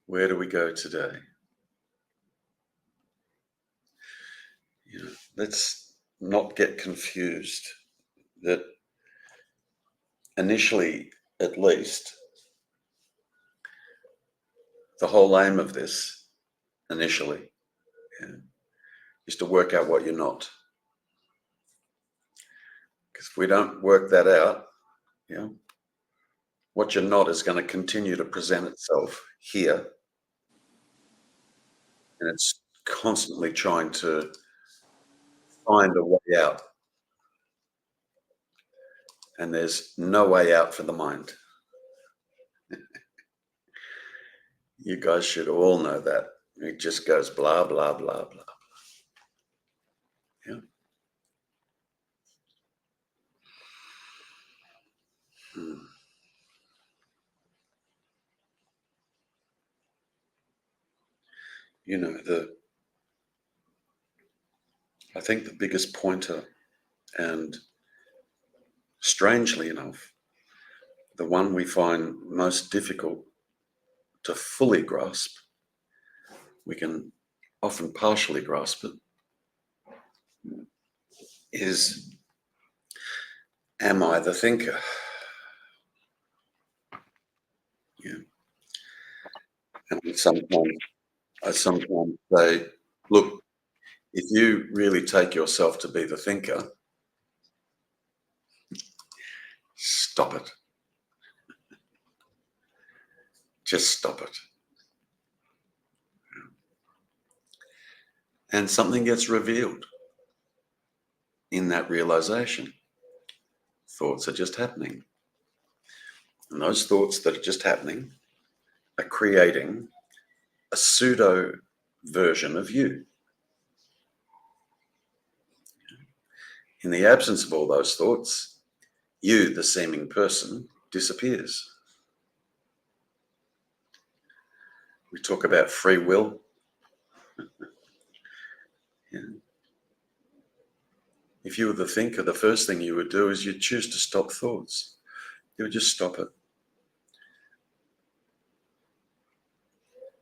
Where do we go today? Let's not get confused that initially, at least, the whole aim of this initially is to work out what you're not. Because if we don't work that out, what you're not is going to continue to present itself here. And it's constantly trying to find a way out. And there's no way out for the mind. You guys should all know that. It just goes blah, blah, blah, blah. Yeah. I think the biggest pointer, and strangely enough, the one we find most difficult to fully grasp, we can often partially grasp it, is, am I the thinker? Yeah. And I sometimes say, look, if you really take yourself to be the thinker, stop it. Just stop it. And something gets revealed in that realization. Thoughts are just happening. And those thoughts that are just happening are creating a pseudo version of you. In the absence of all those thoughts, you, the seeming person, disappears. We talk about free will. If you were the thinker, the first thing you would do is you'd choose to stop thoughts. You would just stop it.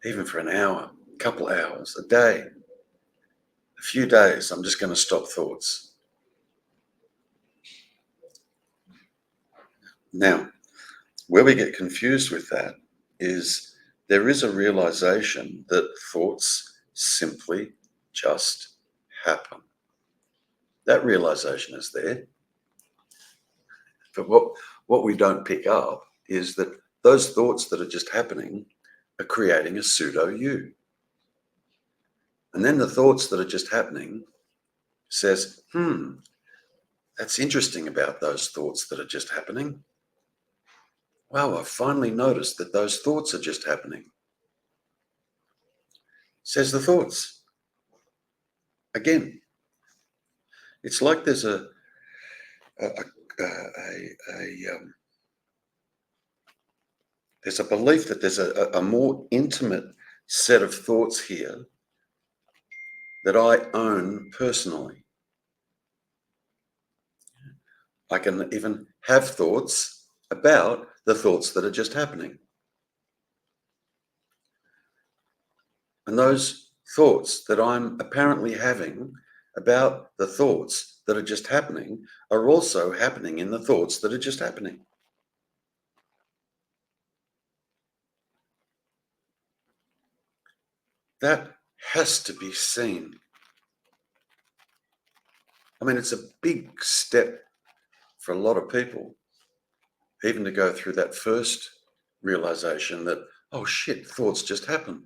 Even for an hour, a couple hours, a day, a few days, I'm just going to stop thoughts. Now, where we get confused with that is there is a realization that thoughts simply just happen. That realization is there. But what we don't pick up is that those thoughts that are just happening are creating a pseudo you. And then the thoughts that are just happening says, that's interesting about those thoughts that are just happening. Wow, I've finally noticed that those thoughts are just happening. Says the thoughts. Again, it's like there's there's a belief that there's a more intimate set of thoughts here that I own personally. I can even have thoughts about the thoughts that are just happening. And those thoughts that I'm apparently having about the thoughts that are just happening are also happening in the thoughts that are just happening. That has to be seen. I mean, it's a big step for a lot of people, even to go through that first realization that, oh shit, thoughts just happen.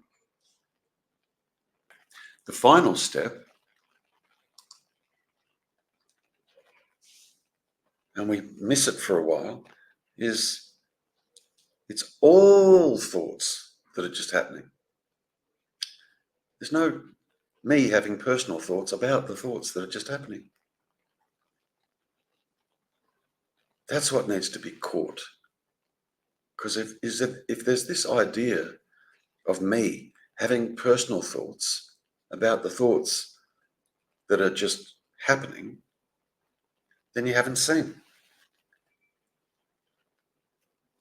The final step, and we miss it for a while, is it's all thoughts that are just happening. There's no me having personal thoughts about the thoughts that are just happening. That's what needs to be caught. Because if there's this idea of me having personal thoughts about the thoughts that are just happening, then you haven't seen.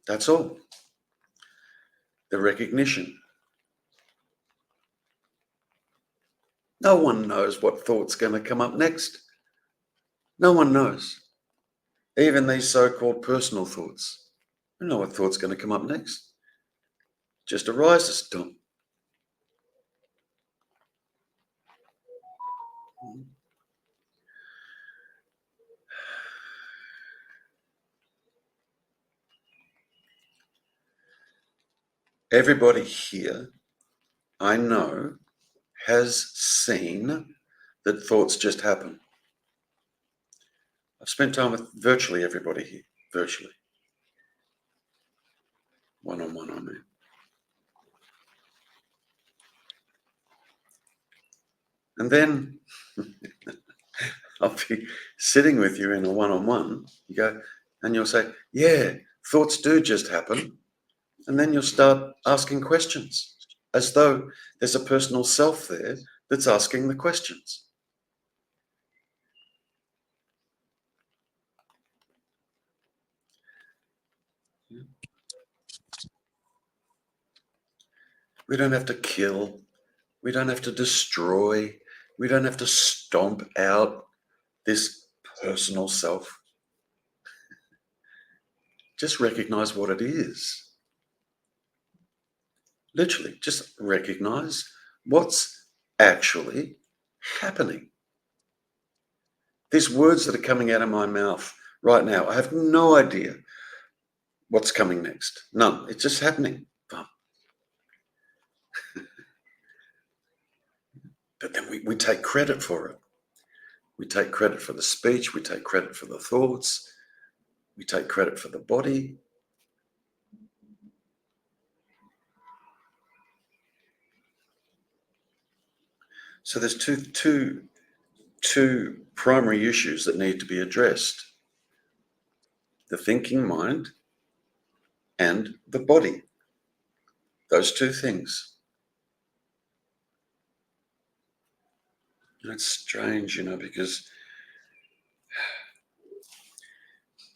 That's all. The recognition No one knows what thought's going to come up next. No one knows. Even these so-called personal thoughts. You know what thought's going to come up next. Just arises, Tom. Everybody here, I know, has seen that thoughts just happen. I've spent time with virtually everybody here, virtually. One-on-one, I mean. And then I'll be sitting with you in a one-on-one, you go, and you'll say, yeah, thoughts do just happen. And then you'll start asking questions as though there's a personal self there that's asking the questions. We don't have to kill. We don't have to destroy. We don't have to stomp out this personal self. Just recognize what it is. Literally, just recognize what's actually happening. These words that are coming out of my mouth right now, I have no idea what's coming next. None. It's just happening. But then we take credit for it. We take credit for the speech. We take credit for the thoughts. We take credit for the body. So there's two primary issues that need to be addressed: the thinking mind and the body. Those two things. It's strange, because,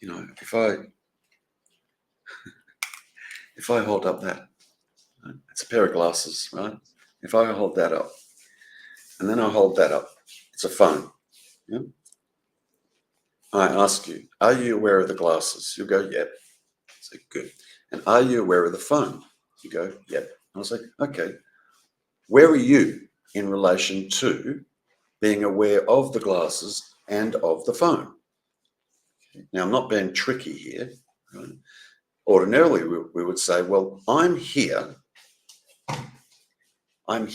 if I hold up that, right, it's a pair of glasses, right? If I hold that up, and then I hold that up, it's a phone. Yeah? I ask you, are you aware of the glasses? You go, yep. I say, good. And are you aware of the phone? You go, yep. I'll say, okay, where are you in relation to being aware of the glasses and of the phone? Now, I'm not being tricky here. Right? Ordinarily, we would say, well, I'm here, and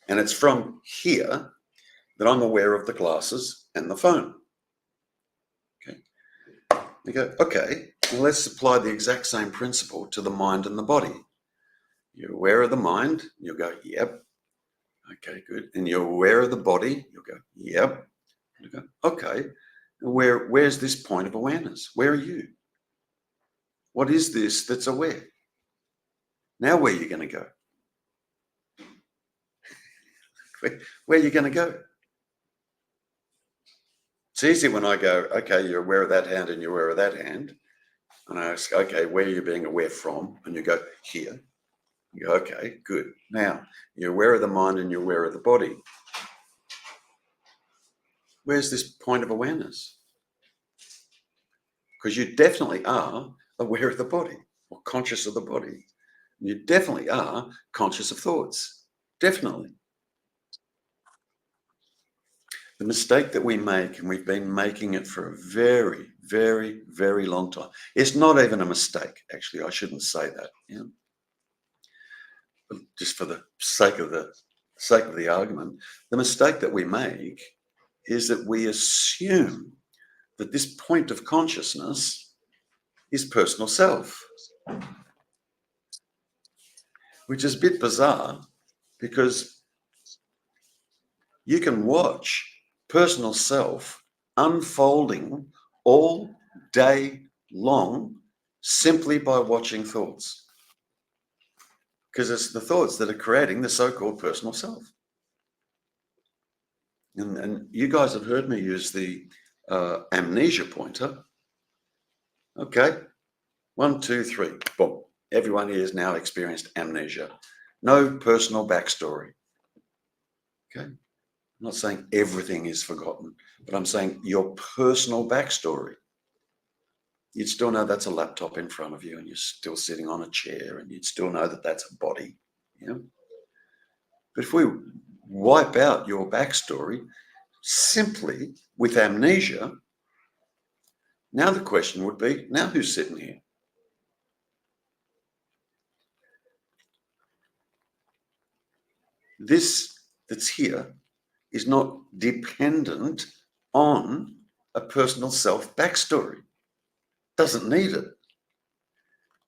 it's from here that I'm aware of the glasses and the phone. Okay. You go, okay, well, let's apply the exact same principle to the mind and the body. You're aware of the mind, you'll go, yep. Okay, good. And you're aware of the body, you'll go, yep. You go, okay. Where's this point of awareness? Where are you? What is this that's aware? Now where are you going to go? Where are you going to go? It's easy when I go, okay, you're aware of that hand and you're aware of that hand. And I ask, okay, where are you being aware from? And you go, here. You go, okay, good. Now, you're aware of the mind and you're aware of the body. Where's this point of awareness? Because you definitely are aware of the body or conscious of the body. You definitely are conscious of thoughts. Definitely. The mistake that we make, and we've been making it for a very, very, very long time. It's not even a mistake, actually. I shouldn't say that. Yeah. But just for the sake of the argument, the mistake that we make is that we assume that this point of consciousness is personal self, which is a bit bizarre because you can watch personal self unfolding all day long simply by watching thoughts, because it's the thoughts that are creating the so-called personal self. And you guys have heard me use the amnesia pointer. Okay, 1, 2, 3, boom. Everyone here has now experienced amnesia. No personal backstory. Okay? I'm not saying everything is forgotten, but I'm saying your personal backstory. You'd still know that's a laptop in front of you and you're still sitting on a chair, and you'd still know that that's a body. Yeah? But if we wipe out your backstory simply with amnesia, now the question would be, now who's sitting here? This that's here is not dependent on a personal self backstory. Doesn't need it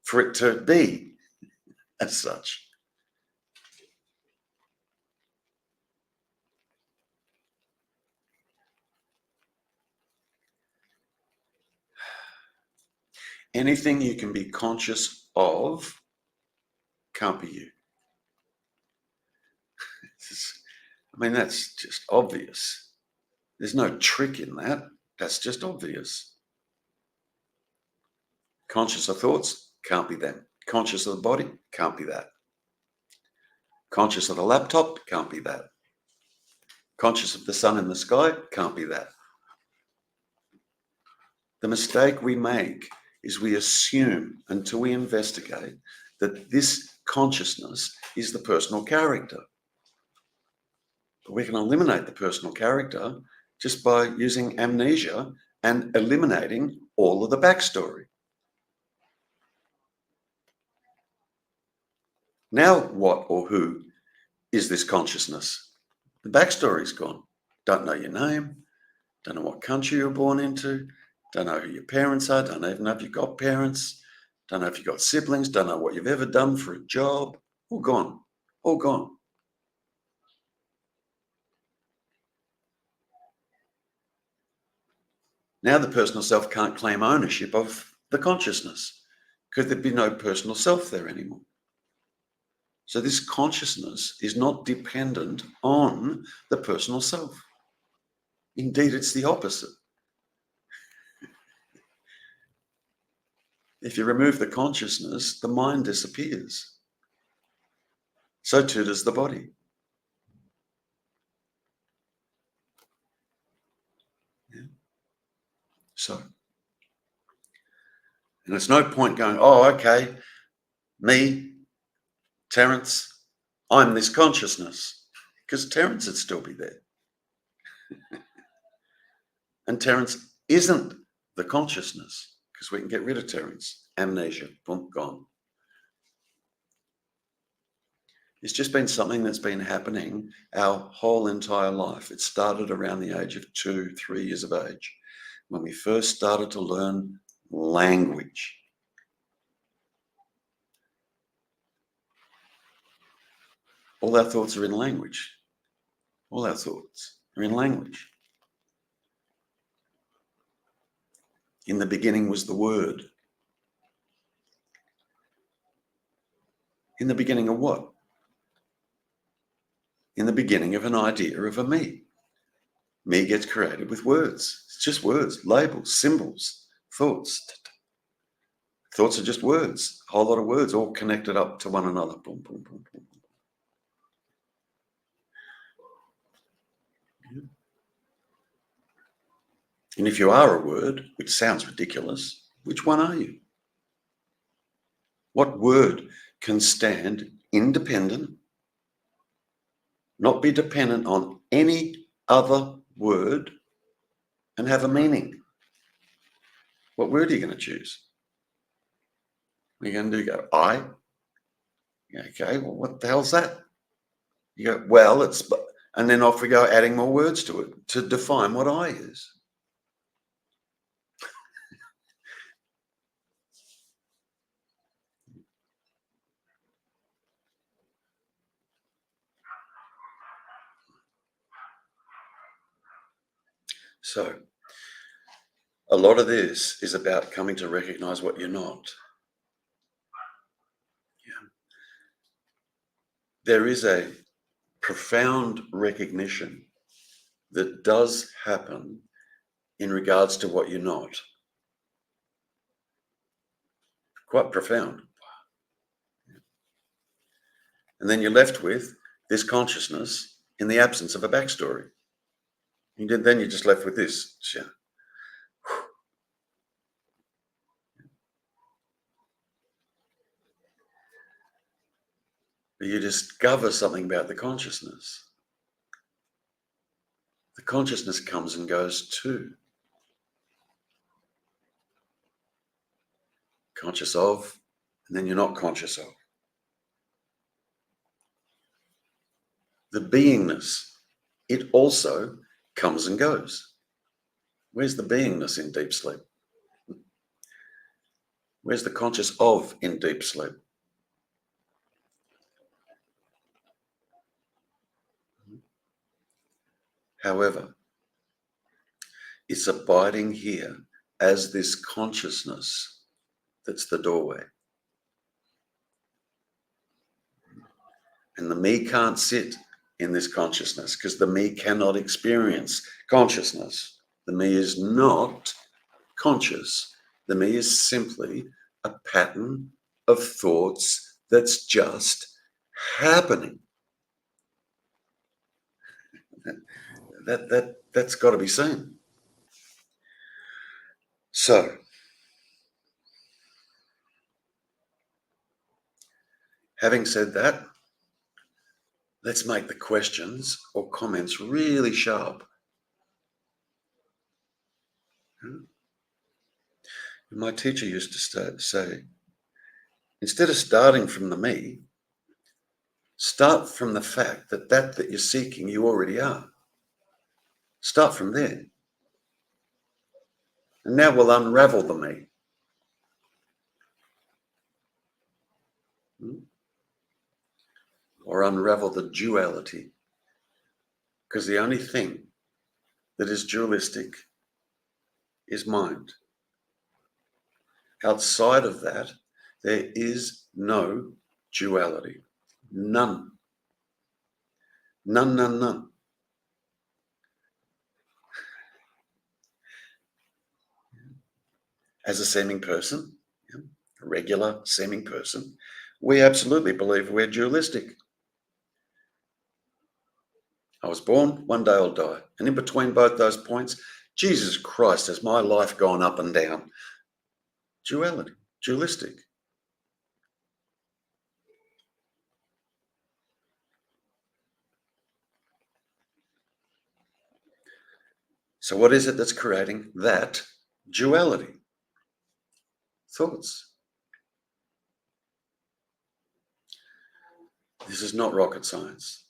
for it to be as such. Anything you can be conscious of can't be you. I mean, that's just obvious. There's no trick in that. That's just obvious. Conscious of thoughts, can't be them. Conscious of the body, can't be that. Conscious of the laptop, can't be that. Conscious of the sun in the sky, can't be that. The mistake we make is we assume until we investigate that this consciousness is the personal character. But we can eliminate the personal character just by using amnesia and eliminating all of the backstory. Now what or who is this consciousness? The backstory's gone. Don't know your name, don't know what country you were born into, don't know who your parents are, don't even know if you've got parents, don't know if you've got siblings, don't know what you've ever done for a job. All gone, all gone. Now the personal self can't claim ownership of the consciousness because there'd be no personal self there anymore. So this consciousness is not dependent on the personal self. Indeed, it's the opposite. If you remove the consciousness, the mind disappears. So too does the body. Yeah. So, and it's no point going, oh, okay, me, Terrence, I'm this consciousness, because Terrence would still be there. And Terrence isn't the consciousness, because we can get rid of Terrence. Amnesia, boom, gone. It's just been something that's been happening our whole entire life. It started around the age of 2, 3 years of age, when we first started to learn language. All our thoughts are in language. All our thoughts are in language. In the beginning was the word. In the beginning of what? In the beginning of an idea of a me. Me gets created with words. It's just words, labels, symbols, thoughts. Thoughts are just words, a whole lot of words all connected up to one another. Boom, boom, boom, boom. Yeah. And if you are a word, which sounds ridiculous, which one are you? What word can stand independent, not be dependent on any other word, and have a meaning? What word are you going to choose? What are you going to do? Go, I? Okay, well, what the hell's that? You go, well, it's, and then off we go adding more words to it to define what I is. So a lot of this is about coming to recognize what you're not. Yeah. There is a profound recognition that does happen in regards to what you're not. Quite profound. And then you're left with this consciousness in the absence of a backstory. Then you're just left with this. You discover something about the consciousness. The consciousness comes and goes too. Conscious of, and then you're not conscious of. The beingness, it also comes and goes. Where's the beingness in deep sleep? Where's the conscious of in deep sleep? However, it's abiding here as this consciousness that's the doorway. And the me can't sit in this consciousness because the me cannot experience consciousness. The me is not conscious. The me is simply a pattern of thoughts that's just happening. That's got to be seen. So, having said that, let's make the questions or comments really sharp. My teacher used to say, instead of starting from the me, start from the fact that you're seeking, you already are. Start from there. And now we'll unravel the me. Or unravel the duality. Because the only thing that is dualistic is mind. Outside of that, there is no duality. None. None, none, none. As a seeming person, a regular seeming person, we absolutely believe we're dualistic. I was born, one day I'll die. And in between both those points, Jesus Christ, has my life gone up and down? Duality, dualistic. So what is it that's creating that duality? Thoughts. This is not rocket science.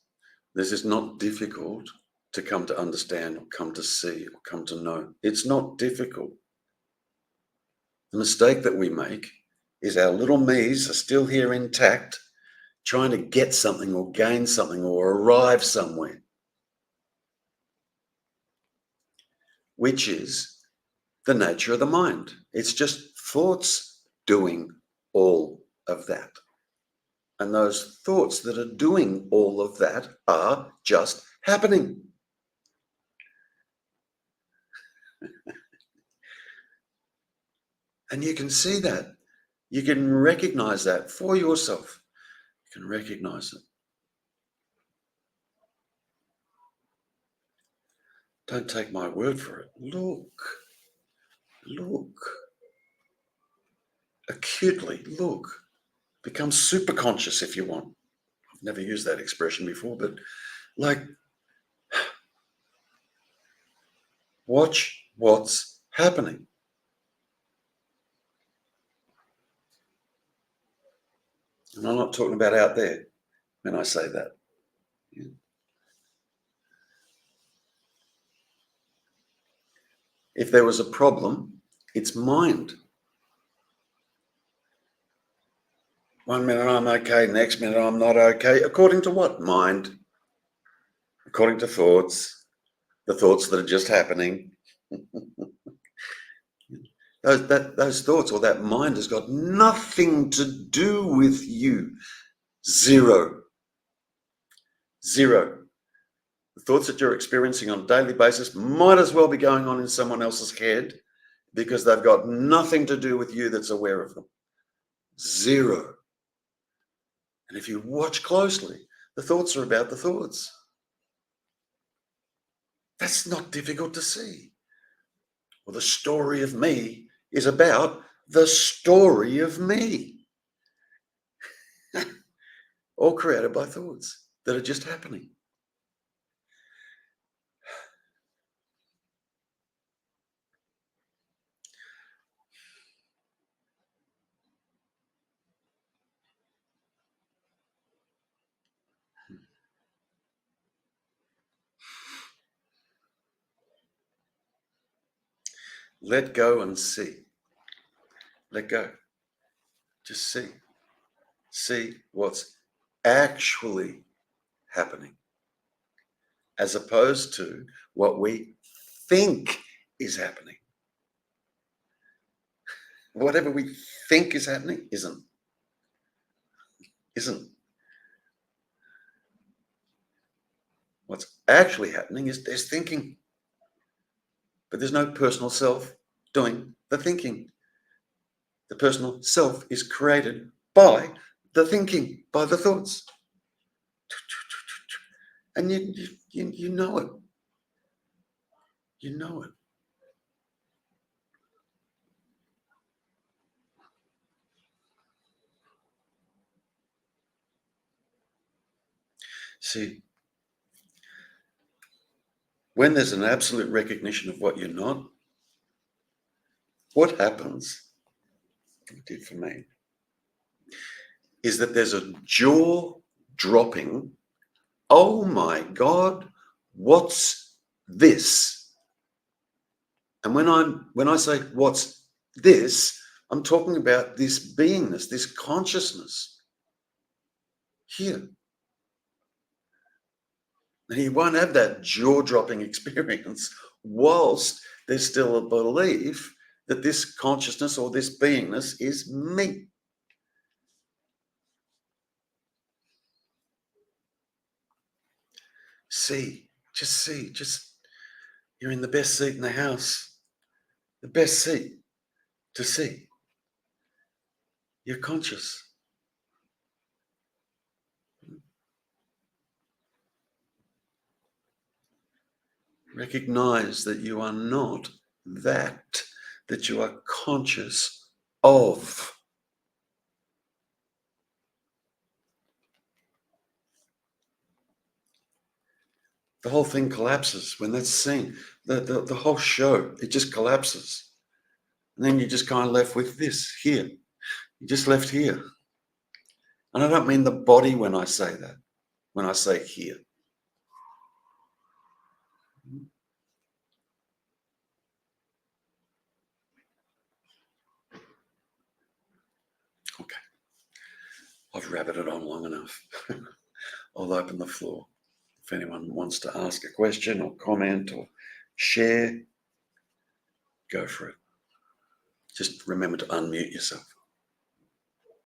This is not difficult to come to understand or come to see or come to know. It's not difficult. The mistake that we make is our little me's are still here intact, trying to get something or gain something or arrive somewhere, which is the nature of the mind. It's just thoughts doing all of that. And those thoughts that are doing all of that are just happening. And you can see that. You can recognize that for yourself. You can recognize it. Don't take my word for it. Look. Acutely look. Become super conscious if you want. I've never used that expression before, but watch what's happening. And I'm not talking about out there when I say that. Yeah. If there was a problem, it's mind. One minute I'm okay, next minute I'm not okay. According to what? Mind. According to thoughts, the thoughts that are just happening. Those thoughts or that mind has got nothing to do with you. Zero. The thoughts that you're experiencing on a daily basis might as well be going on in someone else's head because they've got nothing to do with you that's aware of them. Zero. And if you watch closely, the thoughts are about the thoughts. That's not difficult to see. Well, the story of me is about the story of me. All created by thoughts that are just happening. Let go and see. Let go. Just see. See what's actually happening, as opposed to what we think is happening. Whatever we think is happening isn't. What's actually happening is there's thinking, but there's no personal self doing the thinking. The personal self is created by the thinking, by the thoughts. And you know it. You know it. See, when there's an absolute recognition of what you're not, what happens, it did for me, is that there's a jaw dropping, oh my God, what's this? And when I say what's this, I'm talking about this beingness, this consciousness here. And you won't have that jaw-dropping experience whilst there's still a belief that this consciousness or this beingness is me. See, just you're in the best seat in the house, the best seat to see. You're conscious. Recognize that you are not that you are conscious of. The whole thing collapses when that's seen. The whole show, it just collapses. And then you're just kind of left with this here. You're just left here. And I don't mean the body when I say that, when I say here. Okay. I've rabbited on long enough. I'll open the floor. If anyone wants to ask a question or comment or share, go for it. Just remember to unmute yourself.